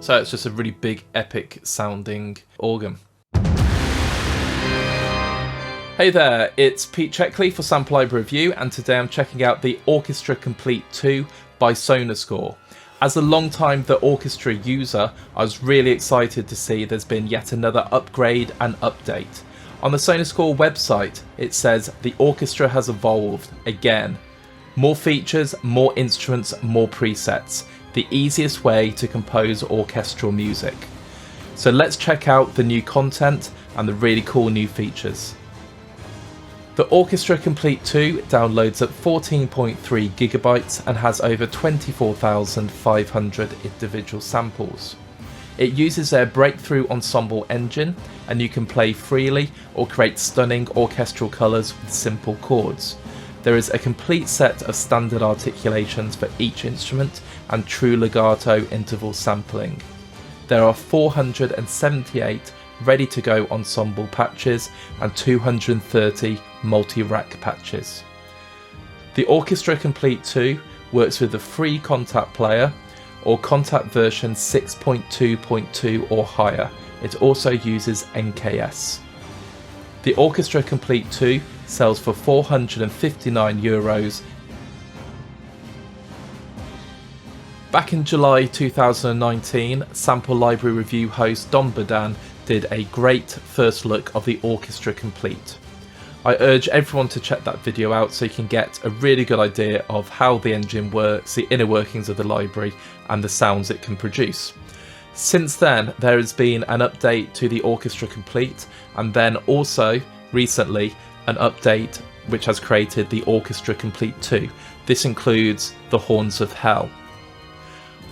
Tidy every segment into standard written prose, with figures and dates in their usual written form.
So it's just a really big, epic sounding organ. Hey there, it's Pete Checkley for Sample Library Review, and today I'm checking out the Orchestra Complete 2 by Sonuscore. As a long-time The Orchestra user, I was really excited to see there's been yet another upgrade and update. On the Sonuscore website, it says the orchestra has evolved again. More features, more instruments, more presets. The easiest way to compose orchestral music. So let's check out the new content and the really cool new features. The Orchestra Complete 2 downloads at 14.3 gigabytes and has over 24,500 individual samples. It uses their breakthrough ensemble engine, and you can play freely or create stunning orchestral colours with simple chords. There is a complete set of standard articulations for each instrument and true legato interval sampling. There are 478 ready-to-go ensemble patches and 230 multi-rack patches. The Orchestra Complete 2 works with the free Contact player or Contact version 6.2.2 or higher. It also uses NKS. The Orchestra Complete 2 sells for €459. Back in July 2019, Sample Library Review host Don Badan did a great first look of the Orchestra Complete. I urge everyone to check that video out so you can get a really good idea of how the engine works, the inner workings of the library and the sounds it can produce. Since then, there has been an update to the Orchestra Complete, and then also recently an update which has created the Orchestra Complete 2. This includes the Horns of Hell.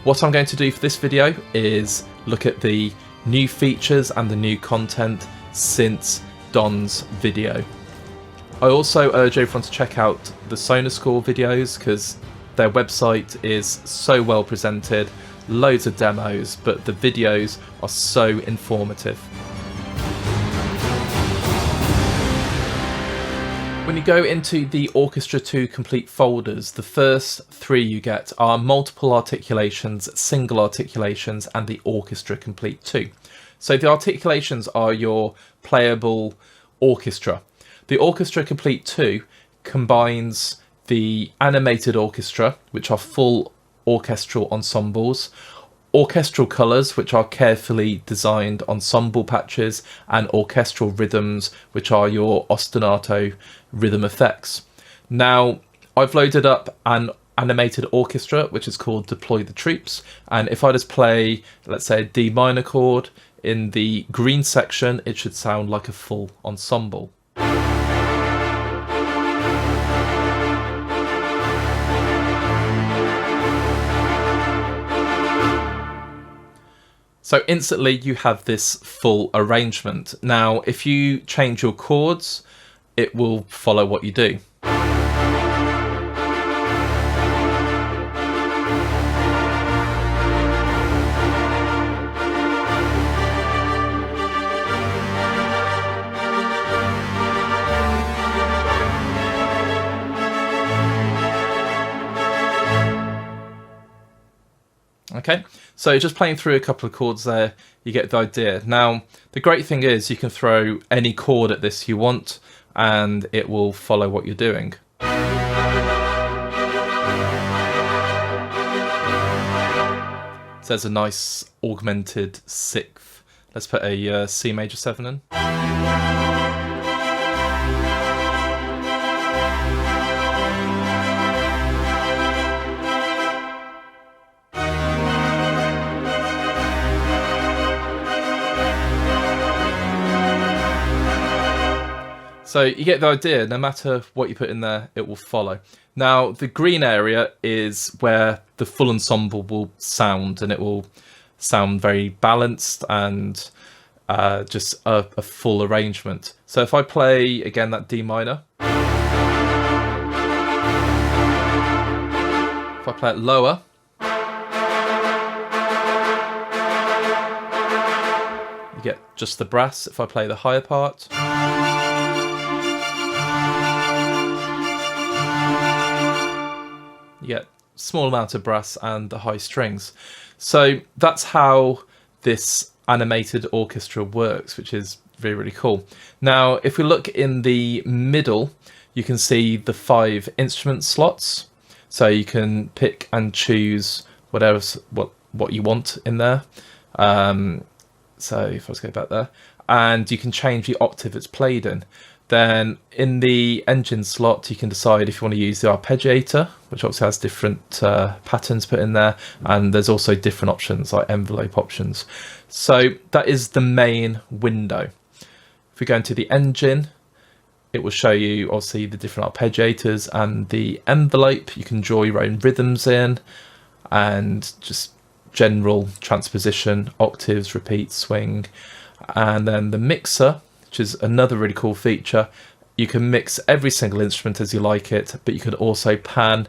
What I'm going to do for this video is look at the new features and the new content since Don's video. I also urge everyone to check out the Sonuscore videos because their website is so well presented, loads of demos, but the videos are so informative. When you go into the Orchestra 2 Complete folders, the first three you get are multiple articulations, single articulations, and the Orchestra Complete 2. So the articulations are your playable orchestra. The Orchestra Complete 2 combines the animated orchestra, which are full orchestral ensembles, orchestral colours, which are carefully designed ensemble patches, and orchestral rhythms, which are your ostinato rhythm effects. Now, I've loaded up an animated orchestra, which is called Deploy the Troops, and if I just play, let's say, a D minor chord, in the green section, it should sound like a full ensemble. So instantly you have this full arrangement. Now, if you change your chords, it will follow what you do. Okay, so just playing through a couple of chords there, you get the idea. Now, the great thing is you can throw any chord at this you want and it will follow what you're doing. So there's a nice augmented sixth. Let's put a C major 7 in. So you get the idea, no matter what you put in there, it will follow. Now, the green area is where the full ensemble will sound, and it will sound very balanced and just a full arrangement. So if I play, again, that D minor. If I play it lower. You get just the brass if I play the higher part. You get small amount of brass and the high strings. So that's how this animated orchestra works, which is really, really cool. Now, if we look in the middle, you can see the 5 instrument slots. So you can pick and choose what you want in there. So if I just go back there, and you can change the octave it's played in. Then in the engine slot, you can decide if you want to use the arpeggiator, which obviously has different patterns put in there. And there's also different options like envelope options. So that is the main window. If we go into the engine, it will show you obviously the different arpeggiators and the envelope. You can draw your own rhythms in and just general transposition, octaves, repeat, swing. And then the mixer, which is another really cool feature. You can mix every single instrument as you like it, but you can also pan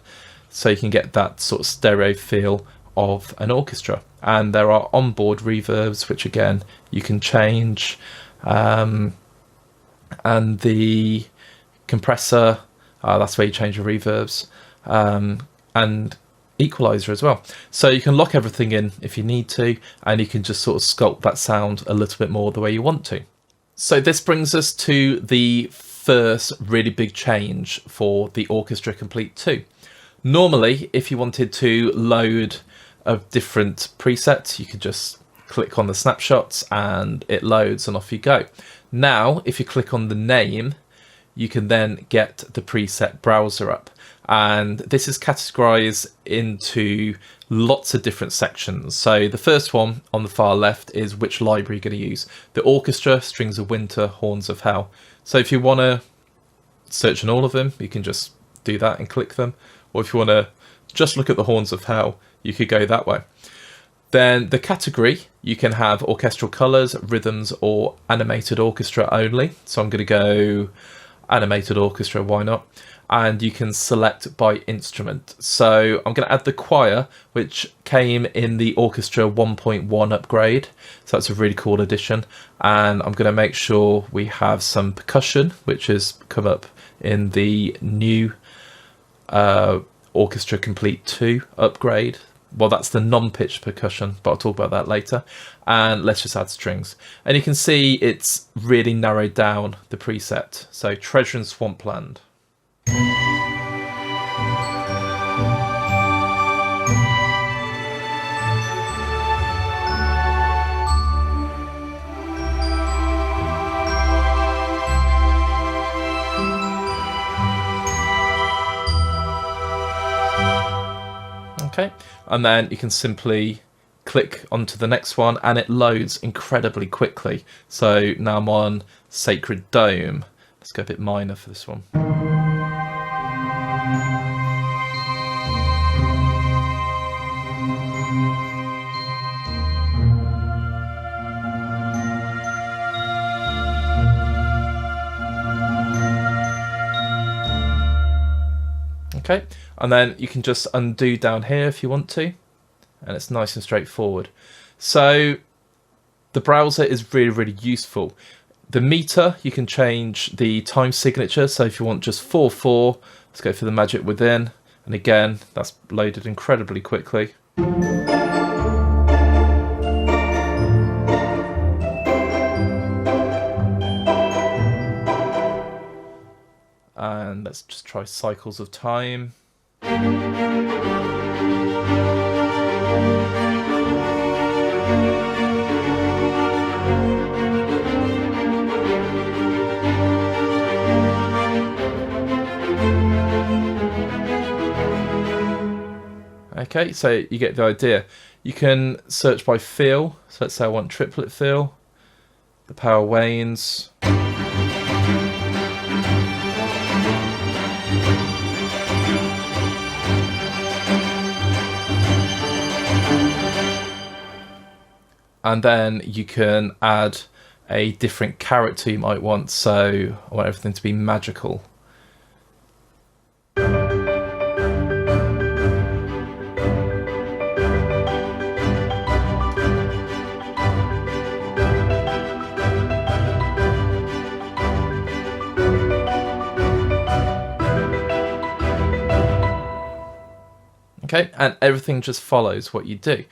so you can get that sort of stereo feel of an orchestra. And there are onboard reverbs, which again, you can change. And the compressor, that's where you change your reverbs. And equalizer as well. So you can lock everything in if you need to, and you can just sort of sculpt that sound a little bit more the way you want to. So this brings us to the first really big change for the Orchestra Complete 2. Normally, if you wanted to load a different preset, you could just click on the snapshots and it loads and off you go. Now, if you click on the name, you can then get the preset browser up. And this is categorized into lots of different sections. So the first one on the far left is which library you're going to use. The Orchestra, Strings of Winter, Horns of Hell. So if you want to search on all of them, you can just do that and click them. Or if you want to just look at the Horns of Hell, you could go that way. Then the category, you can have orchestral colours, rhythms, or animated orchestra only. So I'm going to go animated orchestra, why not? And you can select by instrument. So I'm going to add the choir, which came in the Orchestra 1.1 upgrade. So that's a really cool addition. And I'm going to make sure we have some percussion, which has come up in the new Orchestra Complete 2 upgrade. Well, that's the non-pitched percussion, but I'll talk about that later. And let's just add strings. And you can see it's really narrowed down the preset. So Treasure in Swampland. Okay, and then you can simply click onto the next one and it loads incredibly quickly. So now I'm on Sacred Dome. Let's go a bit minor for this one. Okay, and then you can just undo down here if you want to, and it's nice and straightforward. So the browser is really, really useful. The meter, you can change the time signature. So if you want just 4/4, let's go for the magic within. And again, that's loaded incredibly quickly. And let's just try cycles of time. Okay, so you get the idea. You can search by feel. So let's say I want triplet feel. The power wanes. And then you can add a different character you might want. So I want everything to be magical. Okay, and everything just follows what you do.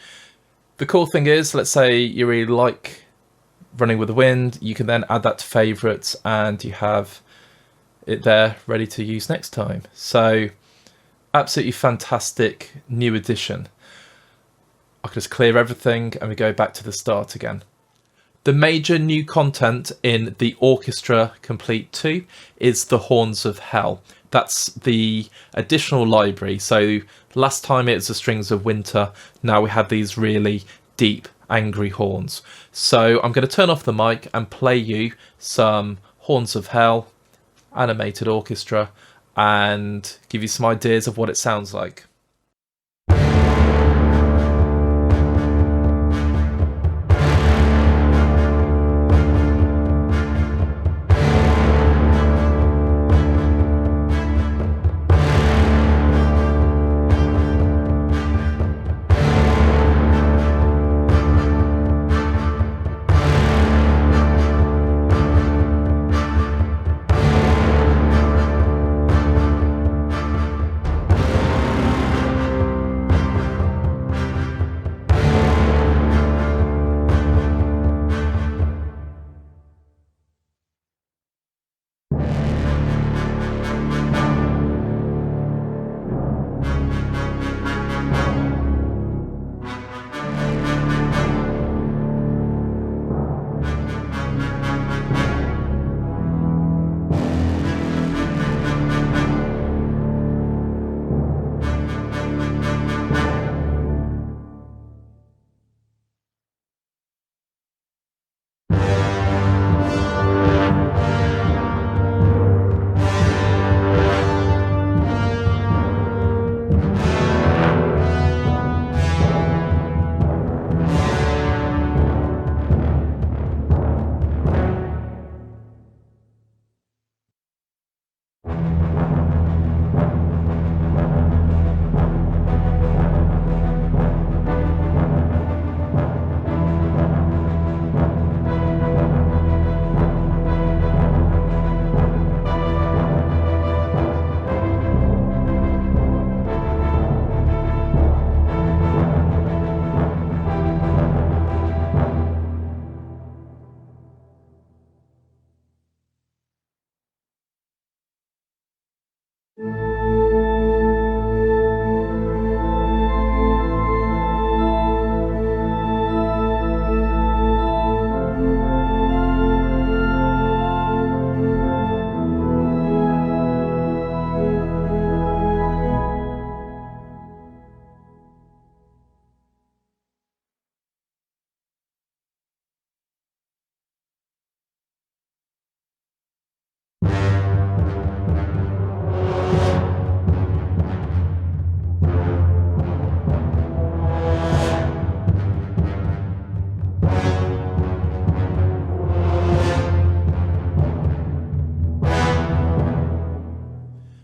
The cool thing is, let's say you really like Running with the Wind, you can then add that to favorites and you have it there ready to use next time. So absolutely fantastic new addition. I can just clear everything and we go back to the start again. The major new content in the Orchestra Complete 2 is the Horns of Hell. That's the additional library. So last time it was the Strings of Winter. Now we have these really deep, angry horns. So I'm going to turn off the mic and play you some Horns of Hell, animated orchestra, and give you some ideas of what it sounds like.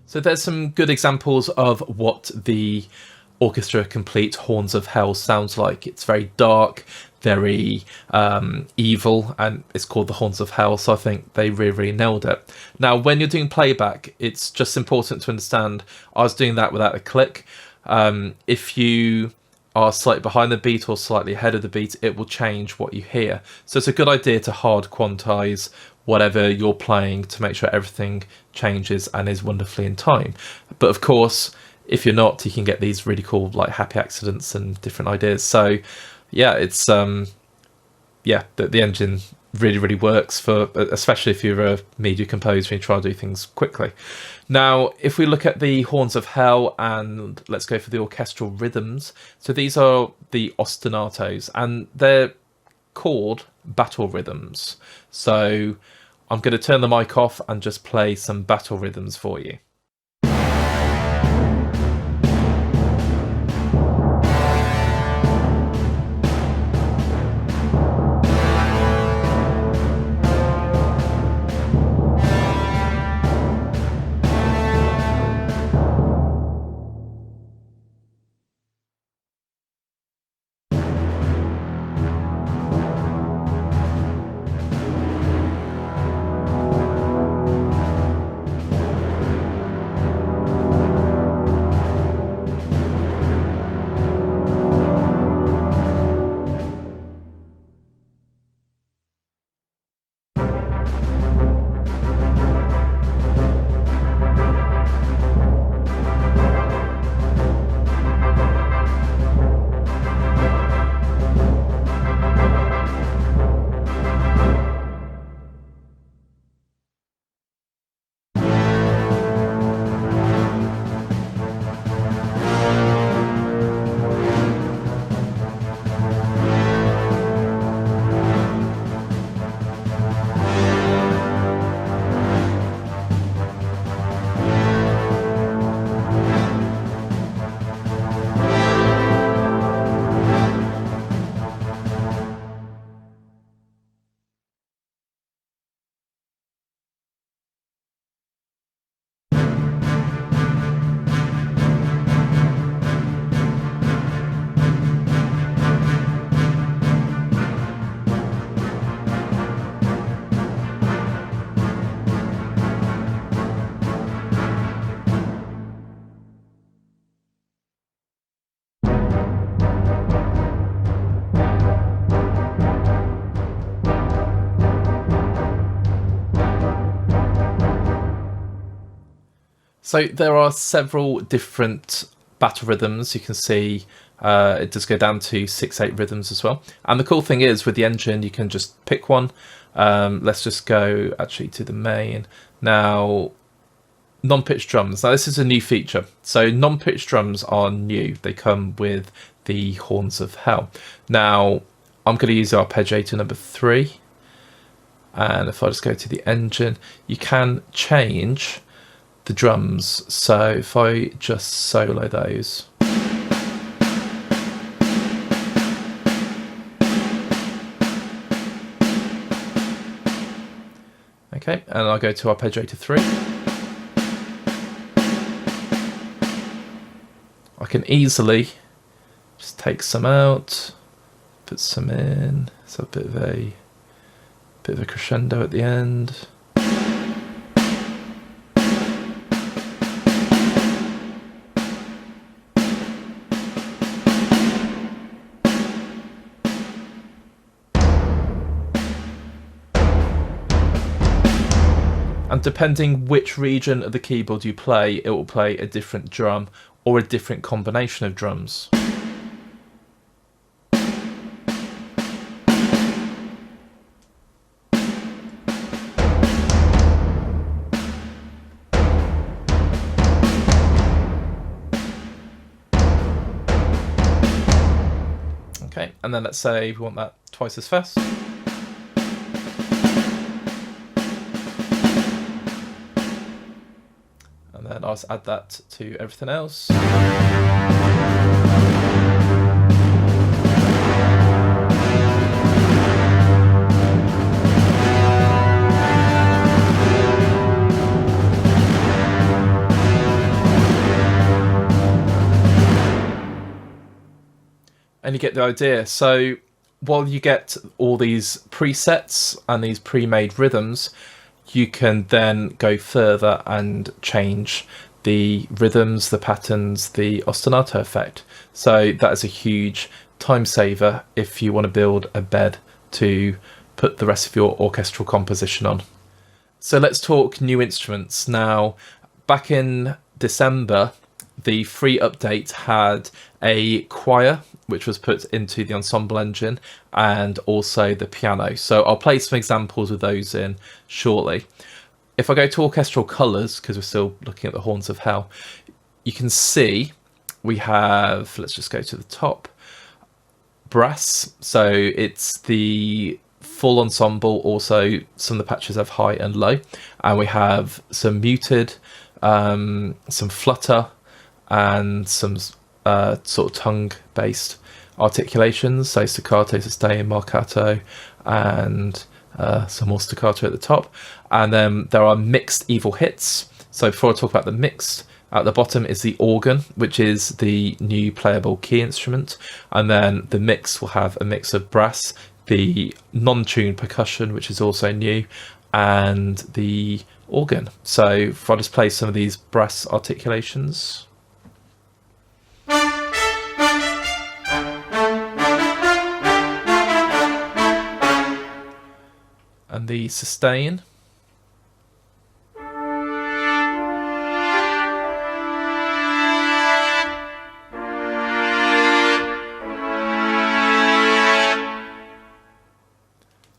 So there's some good examples of what the Orchestra Complete Horns of Hell sounds like. It's very dark, very evil, and it's called the Horns of Hell, so I think they really nailed it. Now, when you're doing playback, it's just important to understand, I was doing that without a click. If you are slightly behind the beat or slightly ahead of the beat, it will change what you hear. So it's a good idea to hard quantize whatever you're playing to make sure everything changes and is wonderfully in time. But of course, if you're not, you can get these really cool like happy accidents and different ideas. So yeah, it's the engine really works for, especially if you're a media composer and you try to do things quickly. Now, if we look at the Horns of Hell, and let's go for the orchestral rhythms. So these are the ostinatos, and they're called battle rhythms. So I'm going to turn the mic off and just play some battle rhythms for you. So there are several different battle rhythms. You can see it does go down to 6/8 rhythms as well. And the cool thing is with the engine, you can just pick one. Let's just go actually to the main. Now, non-pitch drums. Now this is a new feature. So non-pitch drums are new. They come with the horns of hell. Now, I'm going to use arpeggiator number 3. And if I just go to the engine, you can change the drums. So if I just solo those. Okay, and I'll go to arpeggiator 3. I can easily just take some out, put some in. So a bit of a crescendo at the end. And depending which region of the keyboard you play, it will play a different drum or a different combination of drums. Okay, and then let's say we want that twice as fast. And then I'll just add that to everything else. And you get the idea. So while you get all these presets and these pre-made rhythms, you can then go further and change the rhythms, the patterns, the ostinato effect. So that is a huge time saver if you want to build a bed to put the rest of your orchestral composition on. So let's talk new instruments. Now, back in December, the free update had a choir, which was put into the ensemble engine, and also the piano. So I'll play some examples of those in shortly. If I go to orchestral colours, because we're still looking at the horns of hell, you can see we have, let's just go to the top, brass. So it's the full ensemble. Also, some of the patches have high and low. And we have some muted, some flutter, and some sort of tongue-based articulations, so staccato, sustain, marcato, and some more staccato at the top. And then there are mixed evil hits. So before I talk about the mixed, at the bottom is the organ, which is the new playable key instrument. And then the mix will have a mix of brass, the non-tuned percussion, which is also new, and the organ. So if I just play some of these brass articulations. And the sustain.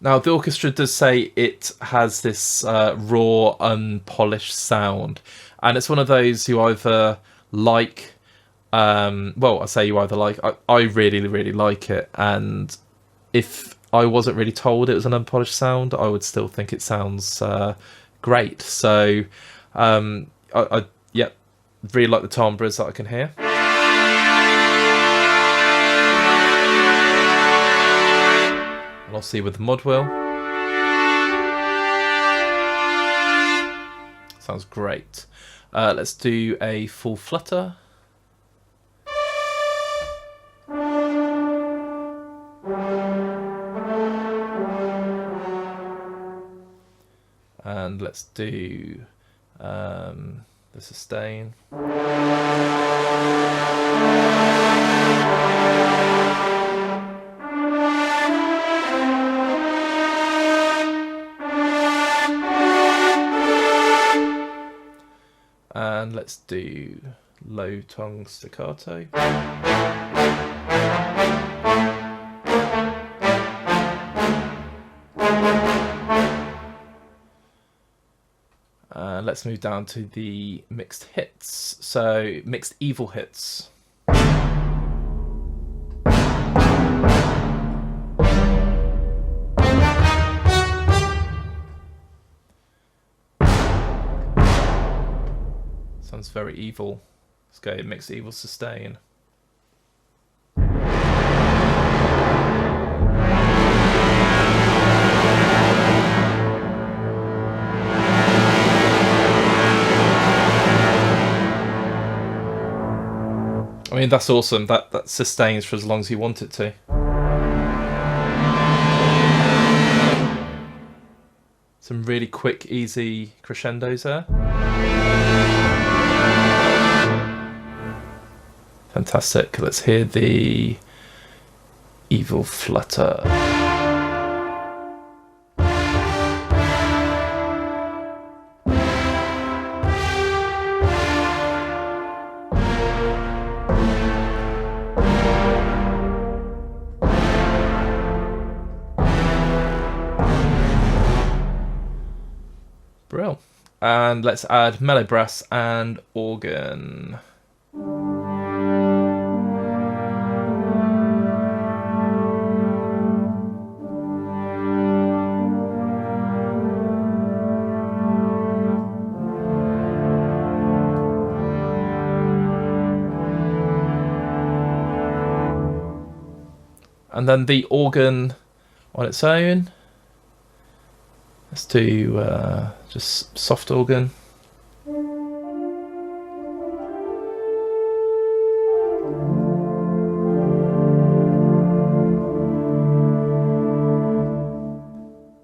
Now, the orchestra does say it has this raw, unpolished sound, and it's one of those you either like. Well, I say you either like. I really, really like it, and if I wasn't really told it was an unpolished sound, I would still think it sounds great. So, I yeah, really like the timbres that I can hear. And I'll see with the mod wheel. Sounds great. Let's do a full flutter. And let's do the sustain. And let's let's do low tongue staccato. Let's move down to the mixed hits. So mixed evil hits. Sounds very evil. Let's go mixed evil sustain. I mean, that's awesome. That sustains for as long as you want it to. Some really quick, easy crescendos there. Fantastic. Let's hear the evil flutter. Brill. And let's add mellow brass and organ. And then the organ on its own. Let's do just soft organ.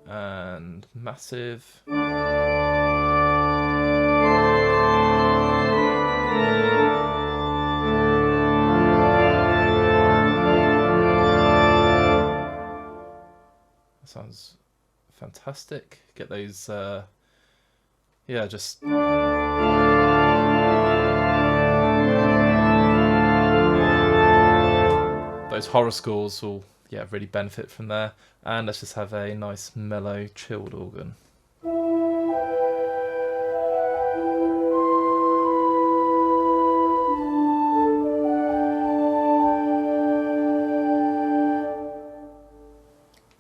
And massive. Sounds fantastic. Get those yeah, just those horror scores will really benefit from there. And let's just have a nice mellow chilled organ.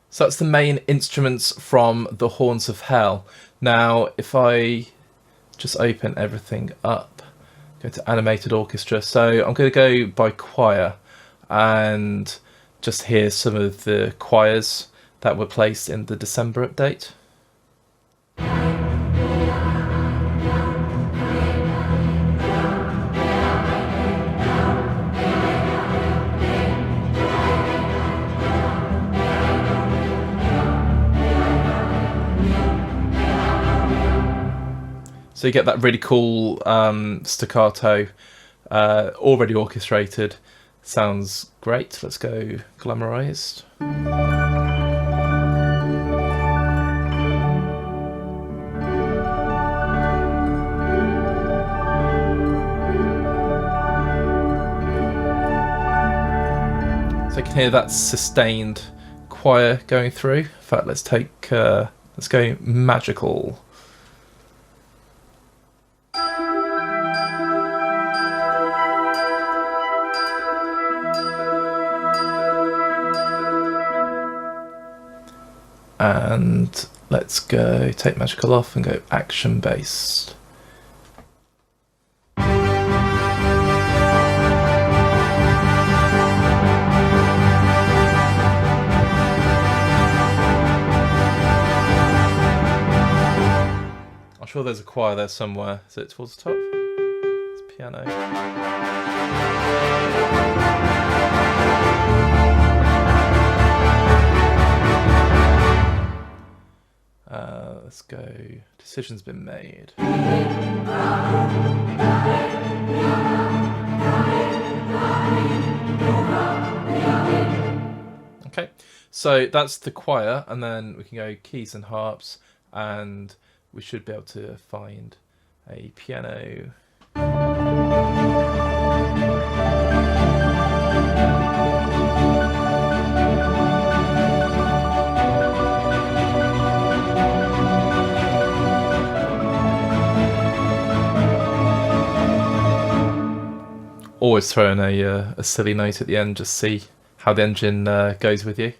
So that's the main instruments from the Horns of Hell. Now, if I just open everything up, go to animated orchestra. So I'm going to go by choir and just hear some of the choirs that were placed in the December update. So you get that really cool staccato, already orchestrated. Sounds great. Let's go glamorized. So you can hear that sustained choir going through. In fact, let's go magical. And let's go take magical off and go action based. I'm sure there's a choir there somewhere. Is it towards the top? It's piano. Let's go. Decision's been made. Okay, so that's the choir, and then we can go keys and harps, and we should be able to find a piano. Always throwing a silly note at the end, just see how the engine goes with you.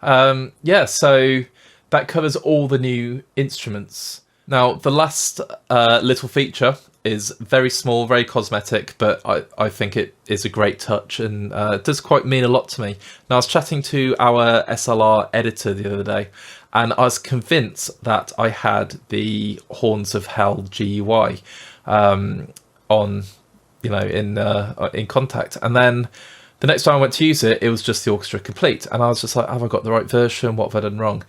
Yeah, so that covers all the new instruments. Now, the last little feature is very small, very cosmetic, but I think it is a great touch and does quite mean a lot to me. Now, I was chatting to our SLR editor the other day, and I was convinced that I had the Horns of Hell GUI on, in Contact, and then the next time I went to use it, it was just the Orchestra Complete, and I was just like, have I got the right version? What have I done wrong?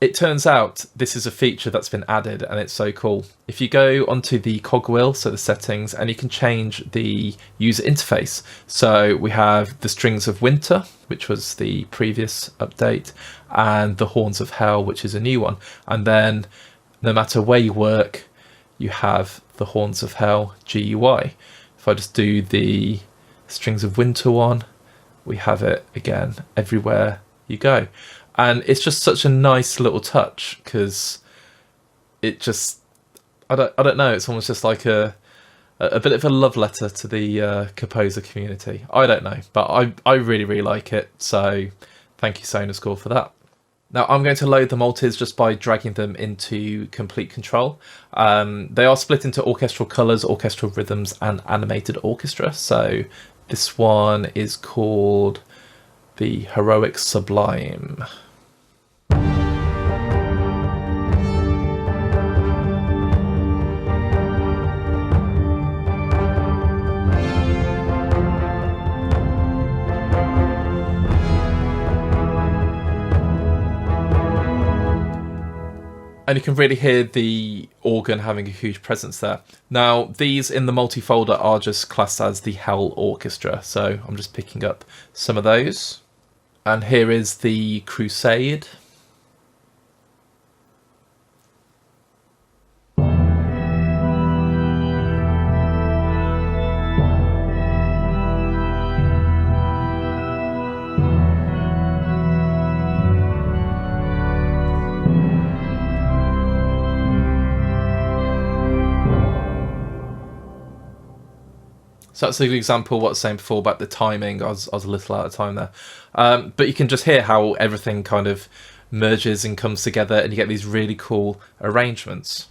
It turns out this is a feature that's been added, and it's so cool. If you go onto the cogwheel, so the settings, and you can change the user interface. So we have the Strings of Winter, which was the previous update, and the Horns of Hell, which is a new one. And then no matter where you work, you have the Horns of Hell GUI. If I just do the Strings of Winter one, we have it again everywhere you go. And it's just such a nice little touch, because it just, I don't know, it's almost just like a bit of a love letter to the composer community. I don't know, but I really, really like it. So thank you, Sonuscore, for that. Now I'm going to load the multis just by dragging them into Complete Control. They are split into orchestral colours, orchestral rhythms, and animated orchestra. So this one is called the Heroic Sublime. And you can really hear the organ having a huge presence there. Now, these in the multi-folder are just classed as the Hell Orchestra, so I'm just picking up some of those. And here is the Crusade. So that's a good example of what I was saying before about the timing. I was a little out of time there. But you can just hear how everything kind of merges and comes together, and you get these really cool arrangements.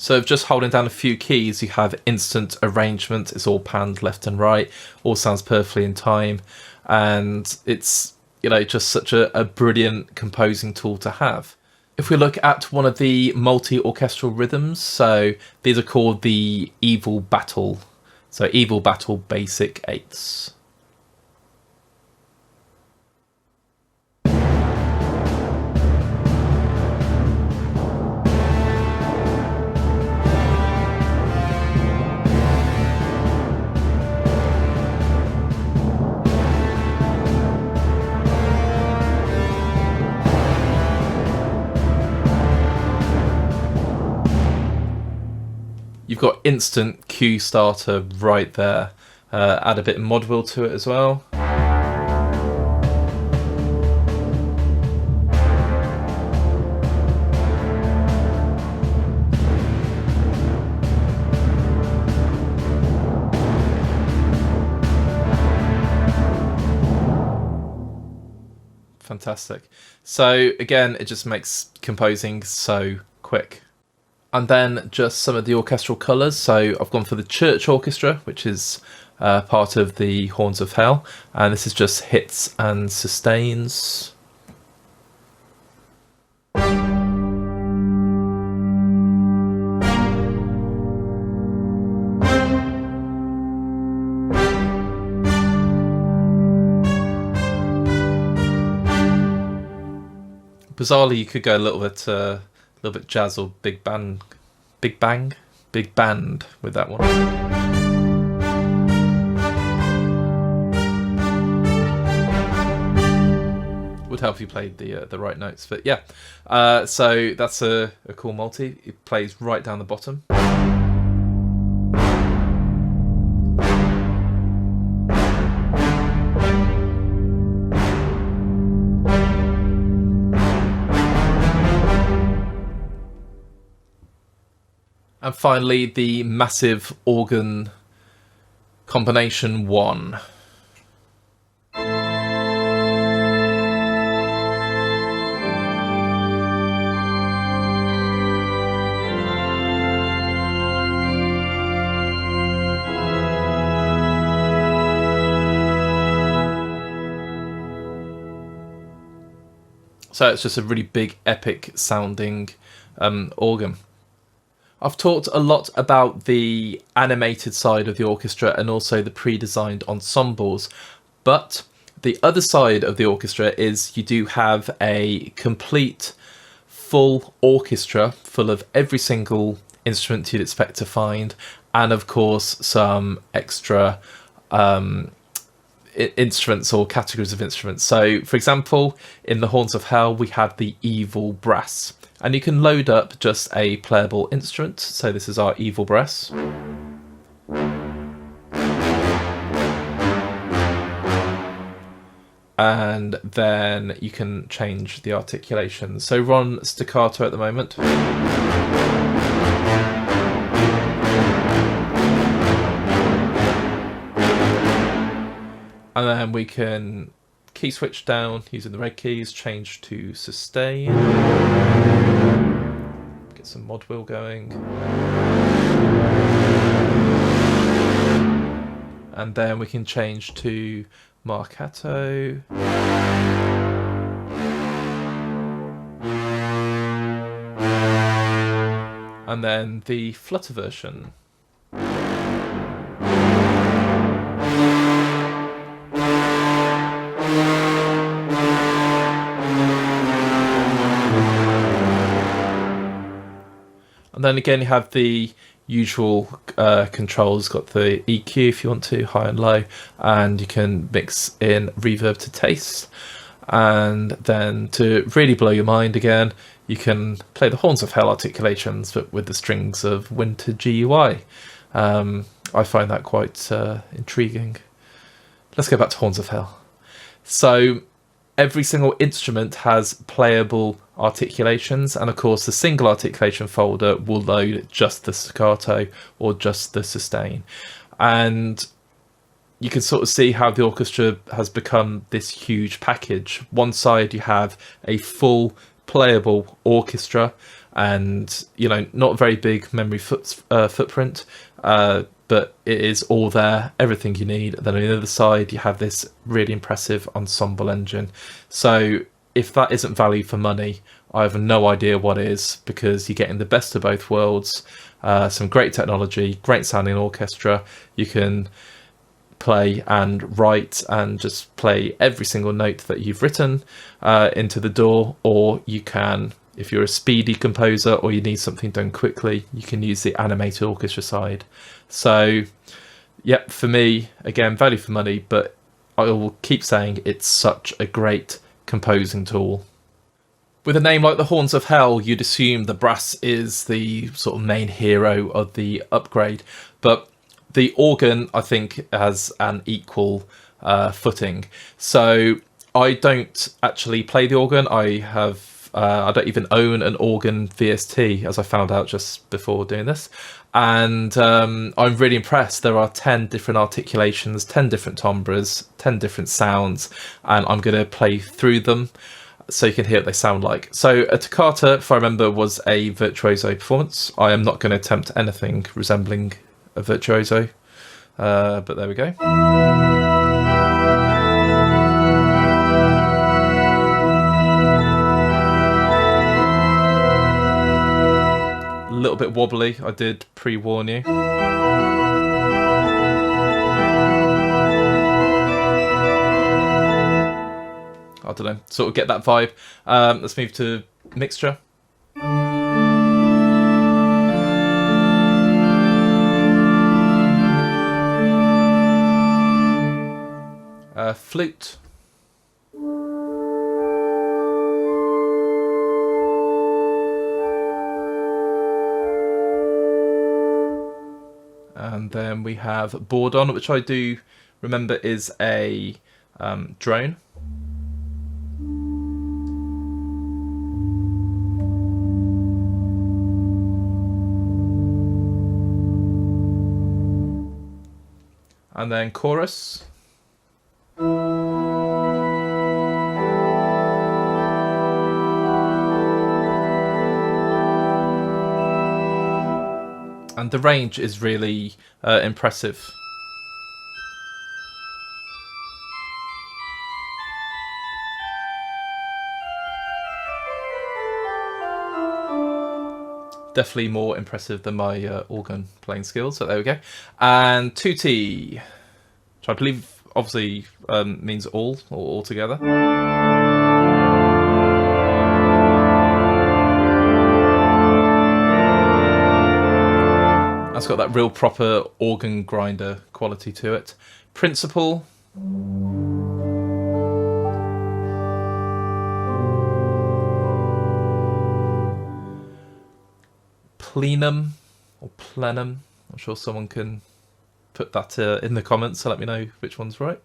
So just holding down a few keys, you have instant arrangement. It's all panned left and right, all sounds perfectly in time. And it's, just such a brilliant composing tool to have. If we look at one of the multi-orchestral rhythms, so these are called the Evil Battle. So Evil Battle Basic 8ths. You've got instant cue starter right there. Add a bit of mod wheel to it as well. Fantastic. So again, it just makes composing so quick. And then just some of the orchestral colours. So I've gone for the Church Orchestra, which is part of the Horns of Hell. And this is just hits and sustains. Bizarrely, you could go a little bit jazz or big band big bang, big band with that one. Would help if you played the right notes, but yeah. So that's a cool multi. It plays right down the bottom. And finally, the massive organ combination 1. So it's just a really big, epic sounding organ. I've talked a lot about the animated side of the orchestra and also the pre-designed ensembles, but the other side of the orchestra is you do have a complete full orchestra full of every single instrument you'd expect to find, and of course some extra instruments or categories of instruments. So for example, in the Horns of Hell we have the evil brass, and you can load up just a playable instrument. So this is our evil brass. And then you can change the articulation. So we're on staccato at the moment. And then we can key switch down using the red keys, change to sustain. Get some mod wheel going. And then we can change to marcato. And then the flutter version. And then again, you have the usual controls. Got the EQ if you want to, high and low, and you can mix in reverb to taste. And then to really blow your mind again, you can play the Horns of Hell articulations, but with the strings of Winter GUI. I find that quite intriguing. Let's go back to Horns of Hell. So every single instrument has playable articulations, and of course the single articulation folder will load just the staccato or just the sustain. And you can sort of see how the orchestra has become this huge package. One side you have a full playable orchestra, and not a very big memory footprint, but it is all there, everything you need. And then on the other side you have this really impressive ensemble engine. So if that isn't value for money, I have no idea what is, because you're getting the best of both worlds. Some great technology, great sounding orchestra. You can play and write and just play every single note that you've written into the DAW, or you can, if you're a speedy composer or you need something done quickly, you can use the animated orchestra side. So yeah, for me, again, value for money, but I will keep saying it's such a great composing tool. With a name like the Horns of Hell, you'd assume the brass is the sort of main hero of the upgrade, but the organ, I think, has an equal footing. So I don't actually play the organ. I don't even own an organ VST, as I found out just before doing this. And I'm really impressed. There are 10 different articulations, 10 different timbres, 10 different sounds, and I'm going to play through them so you can hear what they sound like. So a toccata, if I remember, was a virtuoso performance. I am not going to attempt anything resembling a virtuoso, but there we go. A little bit wobbly, I did pre-warn you. I don't know, sort of get that vibe. Let's move to mixture. flute. And then we have bourdon, which I do remember is a drone. And then chorus. And the range is really impressive. Definitely more impressive than my organ playing skills, so there we go. And tutti, which I believe obviously means all, or all together. That's got that real proper organ grinder quality to it. Principal. Plenum or plenum. I'm sure someone can put that in the comments to let me know which one's right.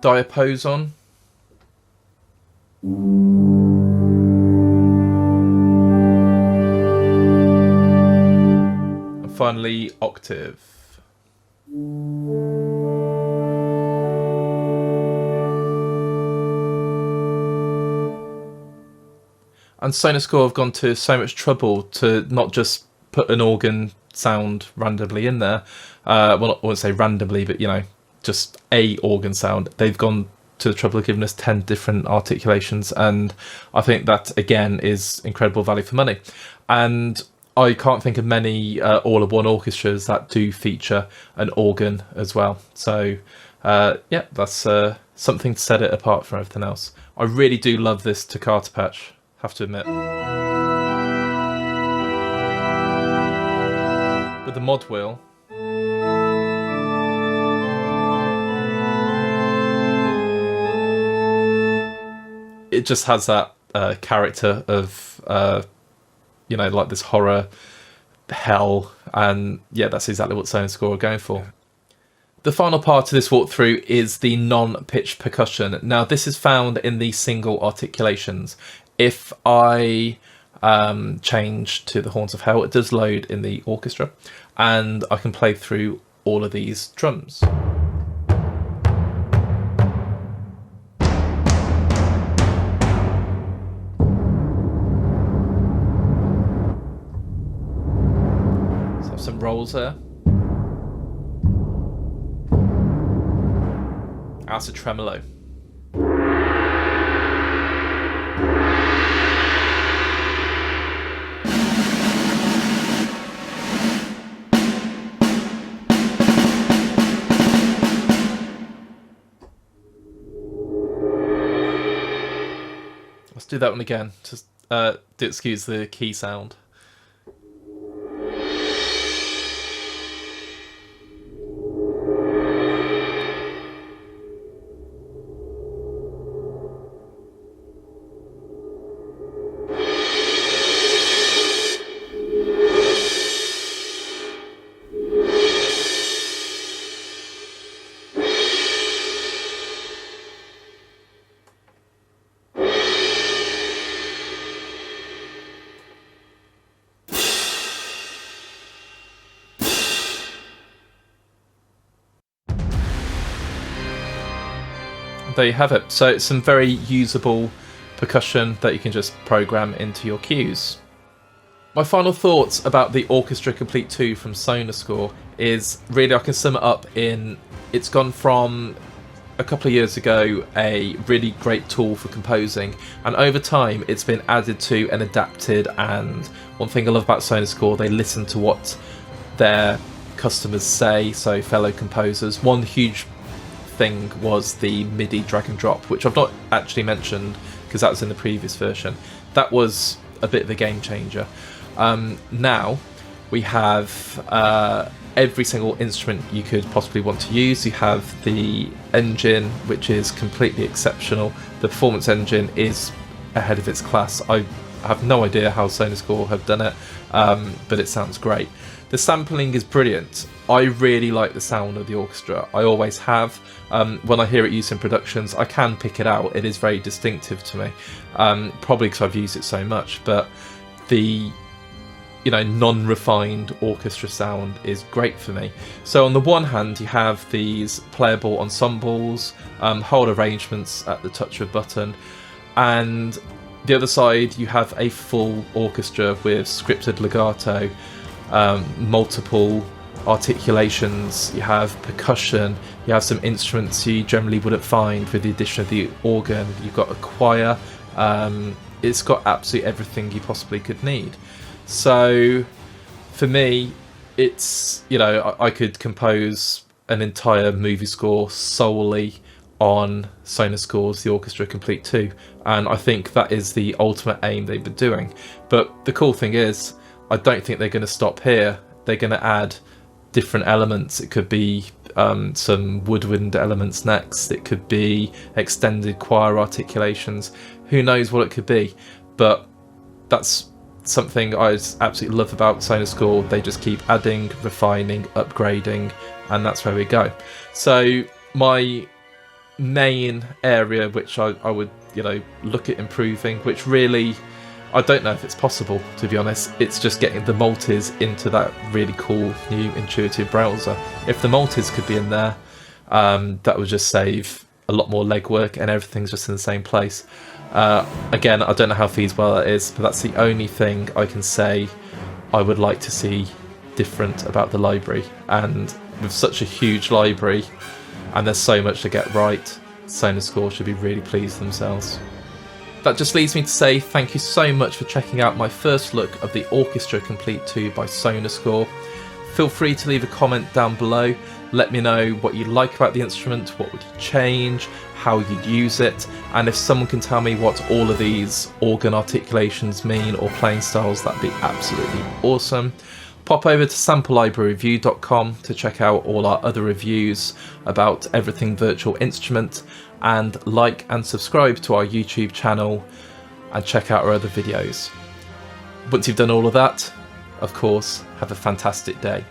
Diapason. And finally, octave. And Sonuscore have gone to so much trouble to not just put an organ sound randomly in there. Well, I won't say randomly, but, you know, just a organ sound. They've gone to the trouble of giving us 10 different articulations. And I think that, again, is incredible value for money. And I can't think of many all-in-one orchestras that do feature an organ as well. So, yeah, that's something to set it apart from everything else. I really do love this toccata patch, have to admit. With the mod wheel. It just has that character of, you know, like this horror hell. And yeah, that's exactly what Sonuscore are going for. Yeah. The final part of this walkthrough is the non-pitch percussion. Now, this is found in the single articulations. If I change to the Horns of Hell, it does load in the orchestra, and I can play through all of these drums. So some rolls there. That's a tremolo. Let's do that one again. Just do excuse the key sound. There you have it. So it's some very usable percussion that you can just program into your cues. My final thoughts about the Orchestra Complete 2 from Sonuscore is really, I can sum it up in, it's gone from a couple of years ago a really great tool for composing, and over time it's been added to and adapted. And one thing I love about Sonuscore, they listen to what their customers say, so fellow composers. One huge thing was the MIDI drag and drop, which I've not actually mentioned because that was in the previous version. That was a bit of a game changer. Now we have every single instrument you could possibly want to use. You have the engine, which is completely exceptional. The performance engine is ahead of its class. I have no idea how Sonuscore have done it, but it sounds great. The sampling is brilliant. I really like the sound of the Orchestra. I always have. When I hear it used in productions, I can pick it out. It is very distinctive to me, probably because I've used it so much. But the non-refined orchestra sound is great for me. So on the one hand, you have these playable ensembles, whole arrangements at the touch of a button, and the other side you have a full orchestra with scripted legato, multiple articulations, you have percussion, you have some instruments you generally wouldn't find with the addition of the organ, you've got a choir, it's got absolutely everything you possibly could need. So for me, it's, I could compose an entire movie score solely on Sonuscore's The Orchestra Complete 2, and I think that is the ultimate aim they've been doing. But the cool thing is, I don't think they're going to stop here. They're going to add different elements. It could be some woodwind elements next, it could be extended choir articulations, who knows what it could be. But that's something I absolutely love about Sonuscore. They just keep adding, refining, upgrading, and that's where we go. So my main area which I would look at improving, which really I don't know if it's possible, to be honest, it's just getting the multis into that really cool new intuitive browser. If the multis could be in there, that would just save a lot more legwork and everything's just in the same place. Again, I don't know how feasible that is, but that's the only thing I can say I would like to see different about the library. And with such a huge library, and there's so much to get right, Sonuscore should be really pleased with themselves. That just leaves me to say thank you so much for checking out my first look of the Orchestra Complete 2 by Sonuscore. Feel free to leave a comment down below. Let me know what you like about the instrument, what would you change, how you'd use it, and if someone can tell me what all of these organ articulations mean or playing styles, that'd be absolutely awesome. Pop over to samplelibraryreview.com to check out all our other reviews about everything virtual instrument, and like and subscribe to our YouTube channel and check out our other videos. Once you've done all of that, of course, have a fantastic day.